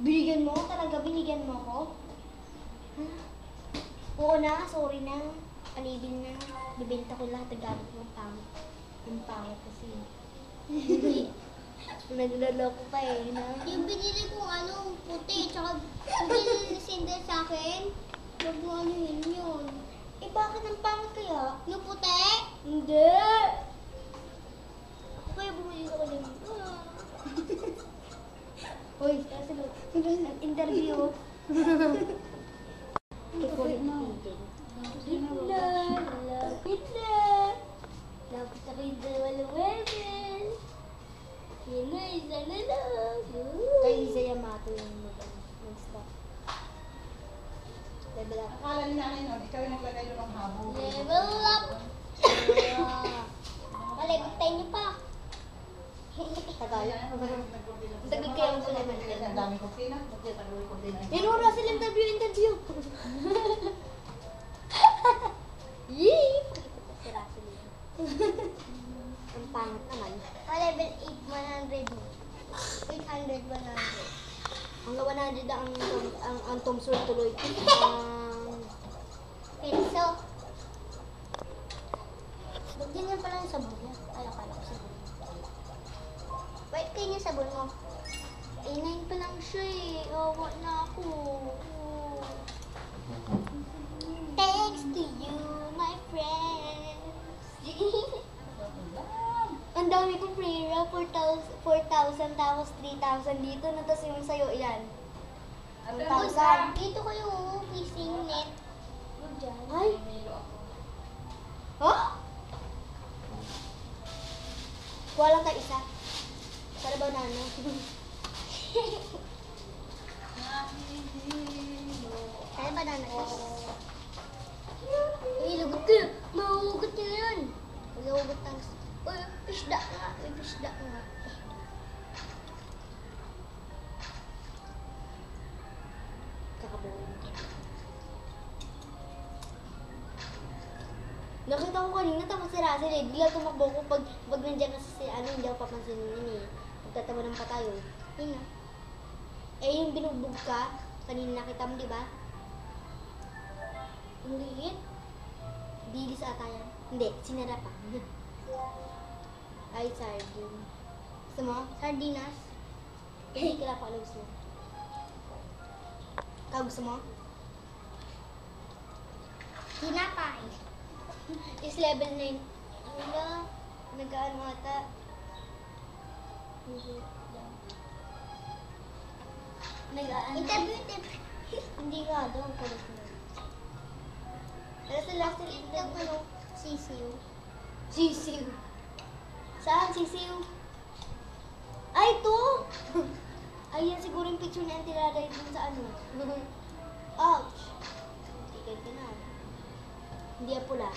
Binigyan mo? Talaga binigyan mo ako? Huh? Oo na, sorry na. Alibin na. Bibenta ko lahat ng gamit mo. Pangit. Yung pangit kasi. Nagloloko ka eh. Na? Yung binili kong ano, puti, tsaka binili ni Cinder sa akin. Huwag mo ano yun. Eh bakit ang pangit kaya? Yung puti? Hindi! Ako kaya bumili ko kanina. Hoy, kasi interview. Kikulit na. Hitler! Hitler! Dapat ako yung walang weapon. Yun na, isa na lang. Kay Isa Yamato yung mag-stop. Level up. Akala ni nanay nun, ikaw yung naglagay ng habog. Level up! Malibigtay niyo pa. Tagal. Tagal kayo ang pala Ang daming kusina. Magtatagal yung kusina. Yan oras sila interview. Yee! Si Russell yun. Ang pangit naman. Level 8, 100. 800, 100. Hanggang 100 ang Tom Sawyer tuloy. Peso. Ba't ganyan pala yung sabon niya? Ay, akala ko sabon. Wait, kayo yung sabon mo. A9 pa lang siya eh. Awa na ako. Oh. Thanks to you, my friends. Ang dami kong pera, 4,000 tapos 3,000 dito na, tapos yung sayo, ilan? 1,000. Dito kayo, fishing net. Diyan. Ay! Huh? Kuha lang tayo isa. Para ba nano? Kaya ba na Ay, lagot ka! Mahuhugot ka na yan! Mag-ugot ng... Uy, pisda nga. May pisda nga. Kakabuhin. Nakita ko kanina tapos si Russell eh. Bigla tumakbo ko pag nandiyan kasi si hindi ako papansinin yun eh. Pagtatawa ng patayo. Yun na. Eh yung binugbog ka, kanina nakita mo di ba? Ang liit. Dilis ata yan. Hindi, sinara pa. Ay, sardine. Gusto mo? Sardinas. Hindi ka lang pa gusto mo. Ikaw gusto mo? Tinapay. Is level 9. Wala. Nag-ano ata. Nag-ano. Interview. Hindi nga daw. Kulit mo. Pero sa last Ito interview. ano, sisiw. Sisiw. Saan sisiw? Ay, ito! Ayan siguro yung picture na antilalay dun sa ano. Ouch! Tigay ka na. Hindi yan pula.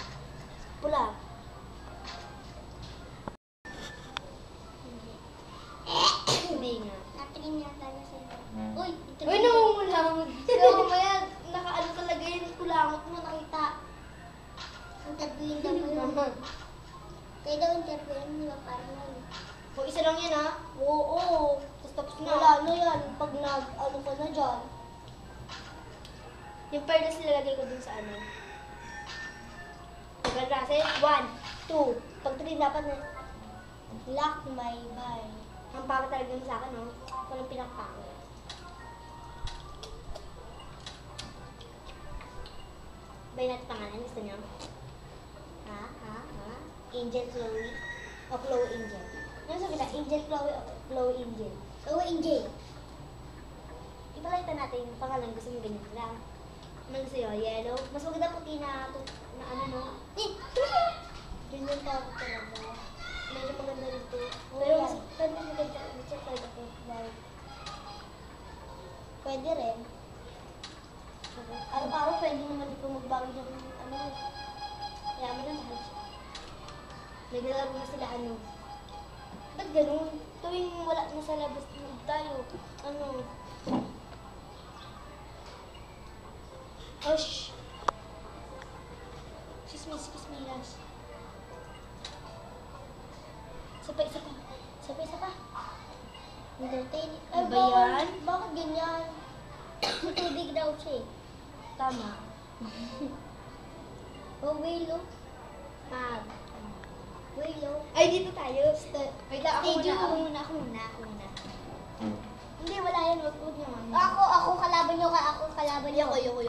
Pula. Hindi nga. Natingin yata na sa'yo. Uy, Uy, namumulangot. Kaya mamaya, nakaano talaga yung kulangot mo, nakita. interviewin daw kayo. Kayo daw interviewin, di ba? Parang ano. Kung isa lang yan ha? Oo. Tapos na. Wala na yan. Pag nag-ano ka na dyan. Yung fairness nilalagay ko dun sa ano. Pag kasi, 1, 2. Pag 3 dapat na. Lock my bar. Ang pangit talaga yun sa akin, no? Walang pinakpangit. Bay natin pangalan. Gusto niyo? Ha? Angel Chloe? O Chloe Angel? Ano sabi na? Angel Chloe o Chloe Angel? Go, Angel. Ipakita natin yung pangalan. Gusto mo ganyan lang. Ano gusto yun? Yellow? Mas maganda puti na ano, no? Ganyan ka ako talaga. Medyo maganda dito. Pero mas maganda dito talaga ko. Pwede rin. Araw-araw pwede naman ito magbago ng ano. Kaya mo na lahat siya. Naglalaro na sila ano. Ba't ganun? Tuwing wala na sa labas tayo. Ano? Oh, shh. Excuse me, Lash. Isa pa. Entertaining. Ay, ba yan? Bakit ganyan? Tubig daw siya eh. Tama. Oh, Willow. Ah, Willow. Ay, dito tayo. Wait lang, ako Stay muna. ako muna. Hindi, wala yan. Huwag naman. Ako kalaban niyo ka. Ako kalaban niyo. Ayoko.